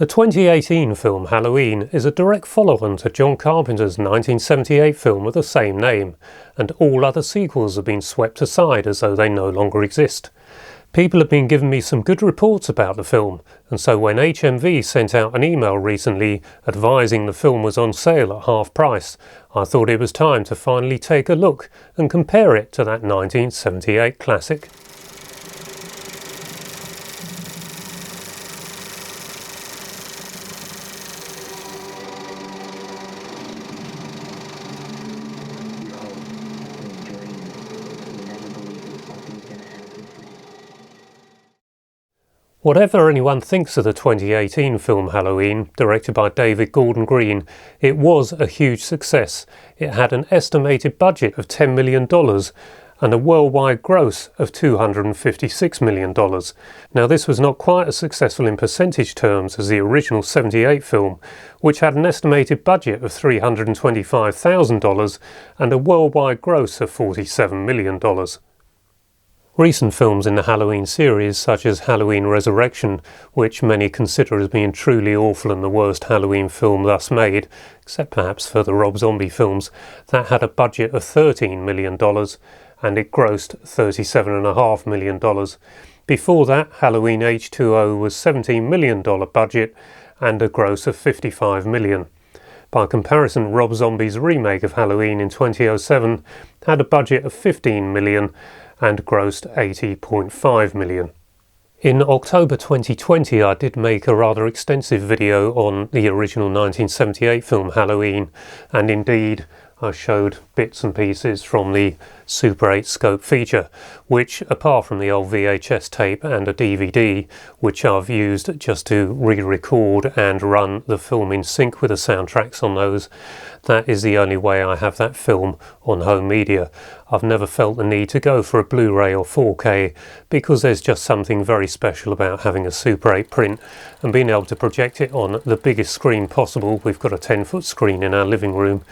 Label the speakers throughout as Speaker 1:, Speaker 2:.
Speaker 1: The 2018 film Halloween is a direct follow-on to John Carpenter's 1978 film of the same name, and all other sequels have been swept aside as though they no longer exist. People have been giving me some good reports about the film, and so when HMV sent out an email recently advising the film was on sale at half price, I thought it was time to finally take a look and compare it to that 1978 classic. Whatever anyone thinks of the 2018 film Halloween, directed by David Gordon Green, it was a huge success. It had an estimated budget of $10 million and a worldwide gross of $256 million. Now, this was not quite as successful in percentage terms as the original 78 film, which had an estimated budget of $325,000 and a worldwide gross of $47 million. Recent films in the Halloween series, such as Halloween Resurrection, which many consider as being truly awful and the worst Halloween film thus made, except perhaps for the Rob Zombie films, that had a budget of $13 million and it grossed $37.5 million. Before that, Halloween H2O was $17 million budget and a gross of $55 million. By comparison, Rob Zombie's remake of Halloween in 2007 had a budget of $15 million and grossed $80.5 million. In October 2020 I did make a rather extensive video on the original 1978 film Halloween, and indeed I showed bits and pieces from the Super 8 scope feature, which, apart from the old VHS tape and a DVD, which I've used just to re-record and run the film in sync with the soundtracks on those, that is the only way I have that film on home media. I've never felt the need to go for a Blu-ray or 4K because there's just something very special about having a Super 8 print and being able to project it on the biggest screen possible. We've got a 10-foot screen in our living room.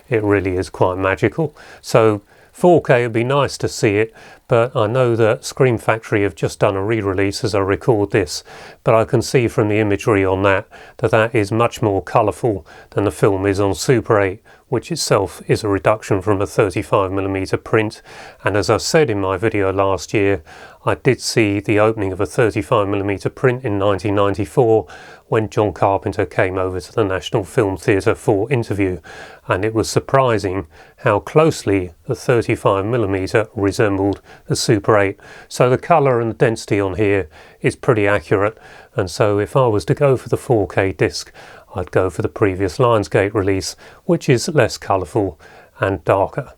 Speaker 1: It really is quite magical. So 4K would be nice to see it, but I know that Scream Factory have just done a re-release as I record this, but I can see from the imagery on that that is much more colourful than the film is on Super 8, which itself is a reduction from a 35mm print. And as I said in my video last year, I did see the opening of a 35mm print in 1994 when John Carpenter came over to the National Film Theatre for interview, and it was surprising how closely the 35mm resembled the Super 8. So the colour and the density on here is pretty accurate, and so if I was to go for the 4K disc, I'd go for the previous Lionsgate release, which is less colourful and darker.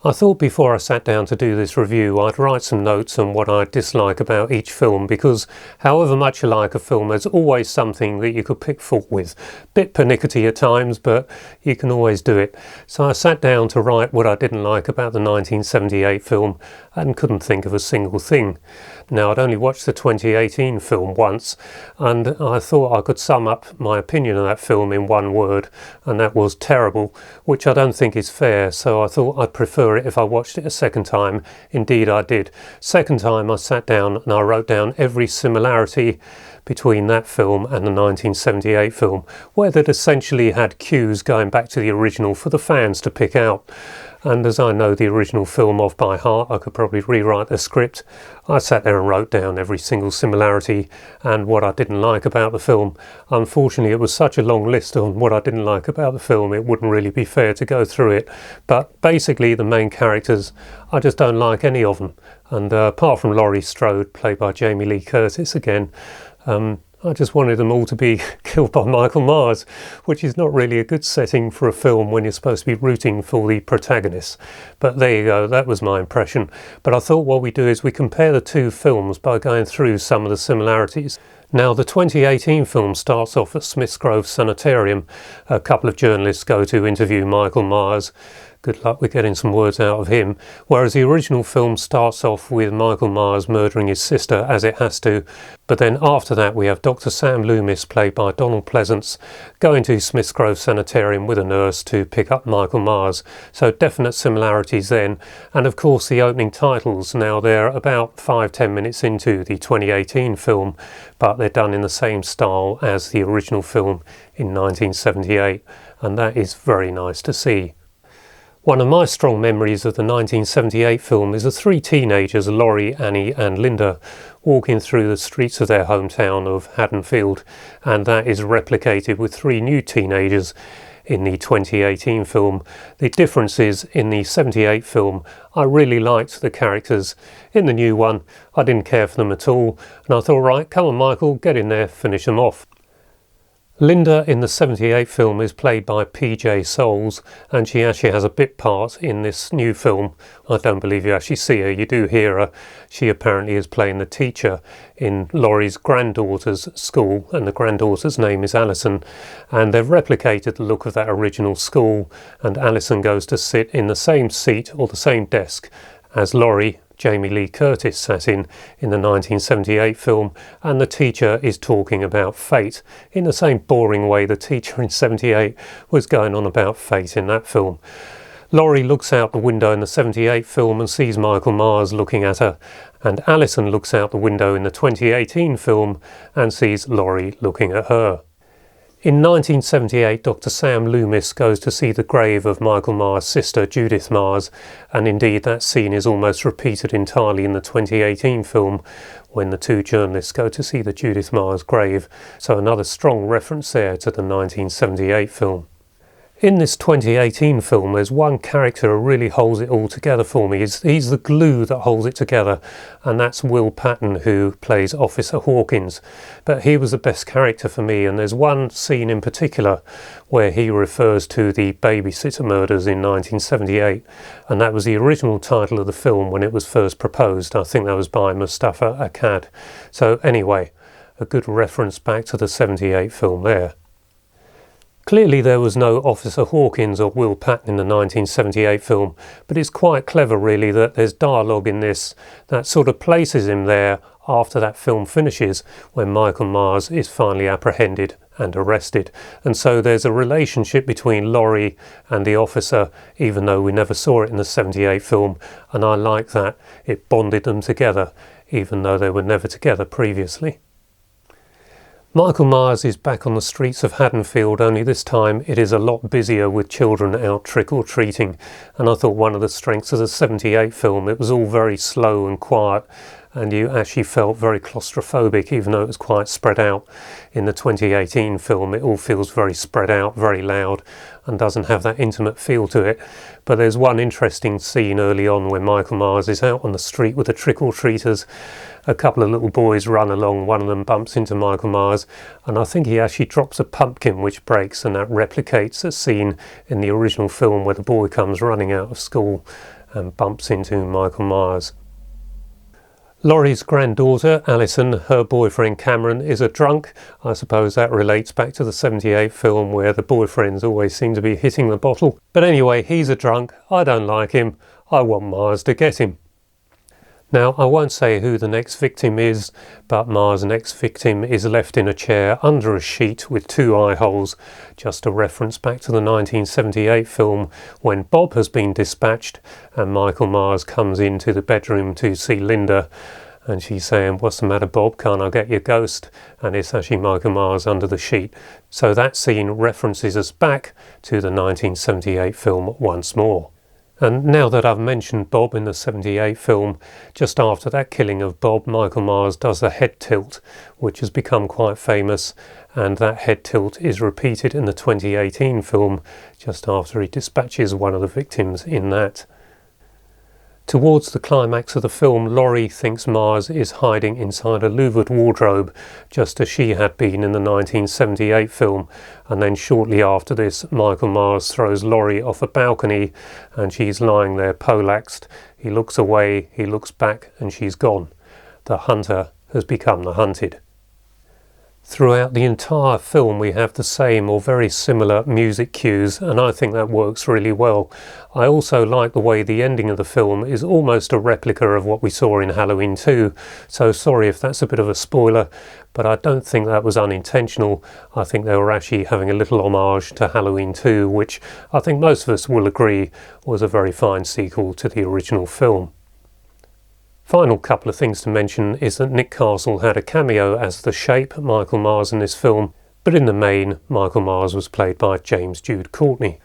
Speaker 1: I thought before I sat down to do this review I'd write some notes on what I dislike about each film, because however much you like a film there's always something that you could pick fault with. Bit pernickety at times, but you can always do it. So I sat down to write what I didn't like about the 1978 film and couldn't think of a single thing. Now, I'd only watched the 2018 film once, and I thought I could sum up my opinion of that film in one word, and that was terrible, which I don't think is fair, so I thought I'd prefer it if I watched it a second time. Indeed I did. Second time I sat down and I wrote down every similarity between that film and the 1978 film, where they'd essentially had cues going back to the original for the fans to pick out. And as I know the original film off by heart, I could probably rewrite the script. I sat there and wrote down every single similarity and what I didn't like about the film. Unfortunately, it was such a long list on what I didn't like about the film, it wouldn't really be fair to go through it. But basically, the main characters, I just don't like any of them. And apart from Laurie Strode, played by Jamie Lee Curtis again, I just wanted them all to be killed by Michael Myers, which is not really a good setting for a film when you're supposed to be rooting for the protagonist. But there you go, that was my impression. But I thought what we do is we compare the two films by going through some of the similarities. Now, the 2018 film starts off at Smith's Grove Sanitarium. A couple of journalists go to interview Michael Myers. Good luck with getting some words out of him. Whereas the original film starts off with Michael Myers murdering his sister, as it has to. But then after that we have Dr. Sam Loomis, played by Donald Pleasance, going to Smith's Grove Sanitarium with a nurse to pick up Michael Myers. So definite similarities then. And of course the opening titles. Now they're about 5-10 minutes into the 2018 film, but they're done in the same style as the original film in 1978, and that is very nice to see. One of my strong memories of the 1978 film is the three teenagers, Laurie, Annie and Linda, walking through the streets of their hometown of Haddonfield, and that is replicated with three new teenagers in the 2018 film. The difference is, in the 78 film, I really liked the characters. In the new one, I didn't care for them at all, and I thought, right, come on Michael, get in there, finish them off. Linda in the 78 film is played by PJ Soles, and she actually has a bit part in this new film. I don't believe you actually see her, you do hear her. She apparently is playing the teacher in Laurie's granddaughter's school, and the granddaughter's name is Alison, and they've replicated the look of that original school, and Alison goes to sit in the same seat or the same desk as Laurie, Jamie Lee Curtis, sat in the 1978 film, and the teacher is talking about fate in the same boring way the teacher in 78 was going on about fate in that film. Laurie looks out the window in the 78 film and sees Michael Myers looking at her, and Alison looks out the window in the 2018 film and sees Laurie looking at her. In 1978, Dr. Sam Loomis goes to see the grave of Michael Myers' sister, Judith Myers, and indeed that scene is almost repeated entirely in the 2018 film when the two journalists go to see the Judith Myers grave, so another strong reference there to the 1978 film. In this 2018 film, there's one character who really holds it all together for me. He's the glue that holds it together, and that's Will Patton, who plays Officer Hawkins. But he was the best character for me, and there's one scene in particular where he refers to the babysitter murders in 1978, and that was the original title of the film when it was first proposed. I think that was by Mustafa Akkad. So anyway, a good reference back to the 78 film there. Clearly there was no Officer Hawkins or Will Patton in the 1978 film, but it's quite clever really that there's dialogue in this that sort of places him there after that film finishes, when Michael Myers is finally apprehended and arrested. And so there's a relationship between Laurie and the officer, even though we never saw it in the 78 film, and I like that. It bonded them together, even though they were never together previously. Michael Myers is back on the streets of Haddonfield, only this time it is a lot busier with children out trick-or-treating, and I thought one of the strengths of the 78 film, it was all very slow and quiet, and you actually felt very claustrophobic even though it was quite spread out. In the 2018 film it all feels very spread out, very loud, and doesn't have that intimate feel to it. But there's one interesting scene early on when Michael Myers is out on the street with the trick-or-treaters. A couple of little boys run along, one of them bumps into Michael Myers, and I think he actually drops a pumpkin which breaks, and that replicates a scene in the original film where the boy comes running out of school and bumps into Michael Myers. Laurie's granddaughter, Alison, her boyfriend Cameron is a drunk. I suppose that relates back to the 78 film where the boyfriends always seem to be hitting the bottle. But anyway, he's a drunk. I don't like him. I want Myers to get him. Now, I won't say who the next victim is, but Myers' next victim is left in a chair under a sheet with two eye holes, just a reference back to the 1978 film when Bob has been dispatched and Michael Myers comes into the bedroom to see Linda, and she's saying, "What's the matter, Bob? Can't I get your ghost?" And it's actually Michael Myers under the sheet. So that scene references us back to the 1978 film once more. And now that I've mentioned Bob in the 78 film, just after that killing of Bob, Michael Myers does a head tilt, which has become quite famous, and that head tilt is repeated in the 2018 film, just after he dispatches one of the victims in that. Towards the climax of the film, Laurie thinks Myers is hiding inside a louvered wardrobe, just as she had been in the 1978 film, and then shortly after this, Michael Myers throws Laurie off a balcony, and she's lying there poleaxed. He looks away, he looks back, and she's gone. The hunter has become the hunted. Throughout the entire film we have the same or very similar music cues, and I think that works really well. I also like the way the ending of the film is almost a replica of what we saw in Halloween 2, so sorry if that's a bit of a spoiler, but I don't think that was unintentional. I think they were actually having a little homage to Halloween 2, which I think most of us will agree was a very fine sequel to the original film. Final couple of things to mention is that Nick Castle had a cameo as the Shape, Michael Myers, in this film, but in the main, Michael Myers was played by James Jude Courtney.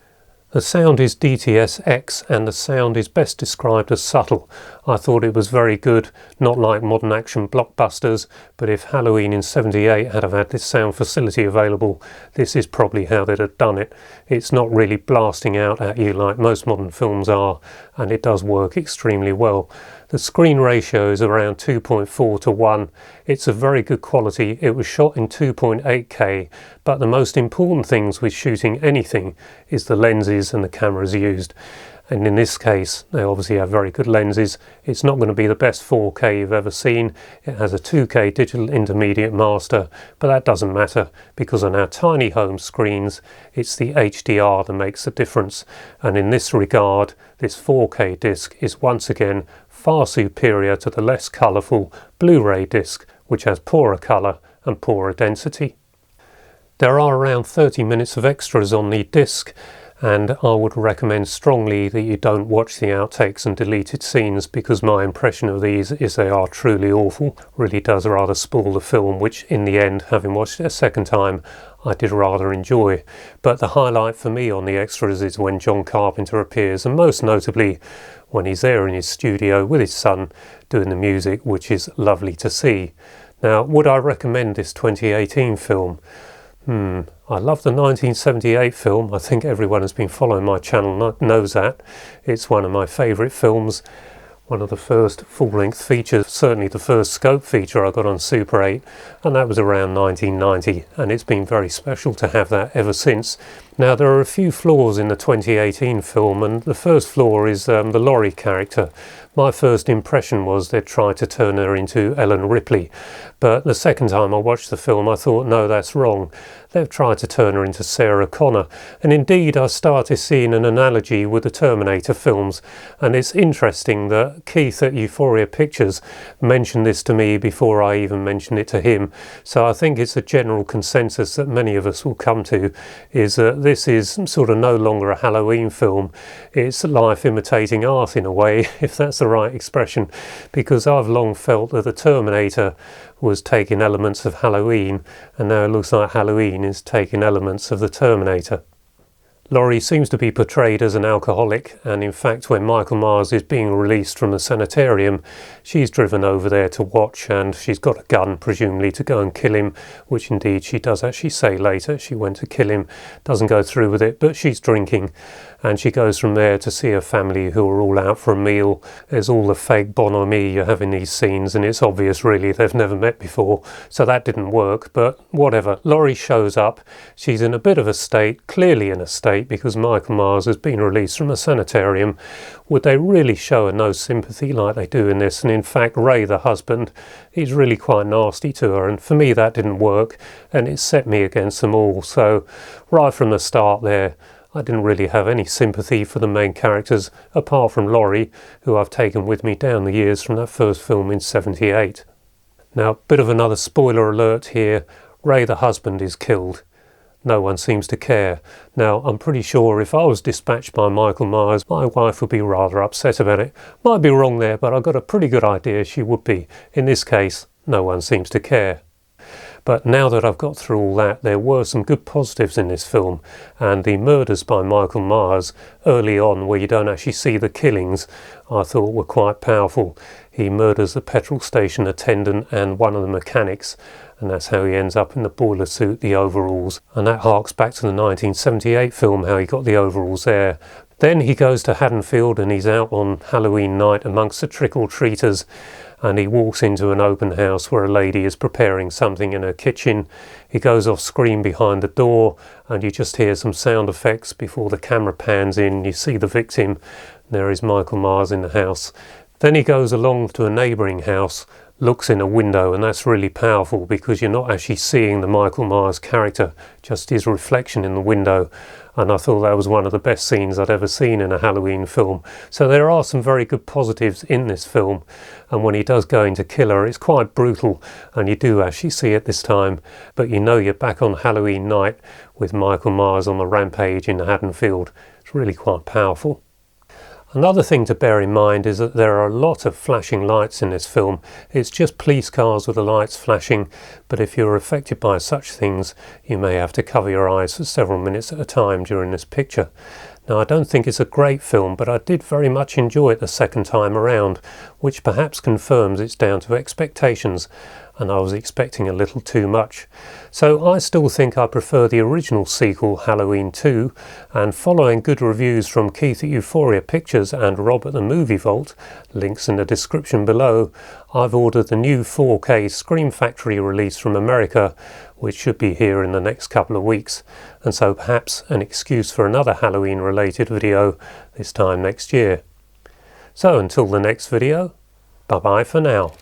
Speaker 1: The sound is DTS-X and the sound is best described as subtle. I thought it was very good, not like modern action blockbusters, but if Halloween in '78 had have had this sound facility available, this is probably how they'd have done it. It's not really blasting out at you like most modern films are, and it does work extremely well. The screen ratio is around 2.4 to 1. It's of very good quality. It was shot in 2.8K, but the most important things with shooting anything is the lenses and the cameras used. And in this case, they obviously have very good lenses. It's not going to be the best 4K you've ever seen. It has a 2K digital intermediate master, but that doesn't matter because on our tiny home screens, it's the HDR that makes the difference. And in this regard, this 4K disc is once again far superior to the less colourful Blu-ray disc, which has poorer colour and poorer density. There are around 30 minutes of extras on the disc, and I would recommend strongly that you don't watch the outtakes and deleted scenes, because my impression of these is they are truly awful. Really does rather spoil the film, which in the end, having watched it a second time, I did rather enjoy. But the highlight for me on the extras is when John Carpenter appears, and most notably when he's there in his studio with his son doing the music, which is lovely to see. Now, would I recommend this 2018 film? I love the 1978 film. I think everyone who's been following my channel knows that. It's one of my favourite films. One of the first full-length features, certainly the first scope feature I got on Super 8, and that was around 1990, and it's been very special to have that ever since. Now, there are a few flaws in the 2018 film, and the first flaw is the Laurie character. My first impression was they'd tried to turn her into Ellen Ripley, but the second time I watched the film I thought, no, that's wrong. They've tried to turn her into Sarah Connor, and indeed I started seeing an analogy with the Terminator films, and it's interesting that Keith at Euphoria Pictures mentioned this to me before I even mentioned it to him. So I think it's a general consensus that many of us will come to, is that this is sort of no longer a Halloween film. It's life imitating art in a way, if that's the right expression, because I've long felt that the Terminator was taking elements of Halloween, and now it looks like Halloween is taking elements of the Terminator. Laurie seems to be portrayed as an alcoholic, and in fact when Michael Myers is being released from the sanitarium, she's driven over there to watch, and she's got a gun presumably to go and kill him, which indeed she does actually say later she went to kill him. Doesn't go through with it, but she's drinking, and she goes from there to see her family who are all out for a meal. There's all the fake bonhomie you have in these scenes, and it's obvious really they've never met before, so that didn't work, but whatever. Laurie shows up. She's in a bit of a state, clearly in a state, because Michael Myers has been released from a sanitarium. Would they really show her no sympathy like they do in this? And in fact, Ray, the husband, he's really quite nasty to her, and for me that didn't work, and it set me against them all. So right from the start there, I didn't really have any sympathy for the main characters, apart from Laurie, who I've taken with me down the years from that first film in '78. Now, a bit of another spoiler alert here. Ray, the husband, is killed. No one seems to care. Now, I'm pretty sure if I was dispatched by Michael Myers, my wife would be rather upset about it. Might be wrong there, but I've got a pretty good idea she would be. In this case, no one seems to care. But now that I've got through all that, there were some good positives in this film, and the murders by Michael Myers early on, where you don't actually see the killings, I thought were quite powerful. He murders the petrol station attendant and one of the mechanics, and that's how he ends up in the boiler suit, the overalls, and that harks back to the 1978 film, how he got the overalls there. Then he goes to Haddonfield and he's out on Halloween night amongst the trick-or-treaters, and he walks into an open house where a lady is preparing something in her kitchen. He goes off screen behind the door, and you just hear some sound effects before the camera pans in. You see the victim. There is Michael Myers in the house. Then he goes along to a neighbouring house, looks in a window, and that's really powerful because you're not actually seeing the Michael Myers character, just his reflection in the window. And I thought that was one of the best scenes I'd ever seen in a Halloween film. So there are some very good positives in this film, and when he does go into kill her, it's quite brutal, and you do actually see it this time, but you know you're back on Halloween night with Michael Myers on the rampage in Haddonfield. It's really quite powerful. Another thing to bear in mind is that there are a lot of flashing lights in this film. It's just police cars with the lights flashing, but if you're affected by such things, you may have to cover your eyes for several minutes at a time during this picture. Now, I don't think it's a great film, but I did very much enjoy it the second time around, which perhaps confirms it's down to expectations, and I was expecting a little too much. So I still think I prefer the original sequel, Halloween 2, and following good reviews from Keith at Euphoria Pictures and Rob at the Movie Vault, links in the description below, I've ordered the new 4K Scream Factory release from America, which should be here in the next couple of weeks, and so perhaps an excuse for another Halloween related video this time next year. So until the next video, bye bye for now.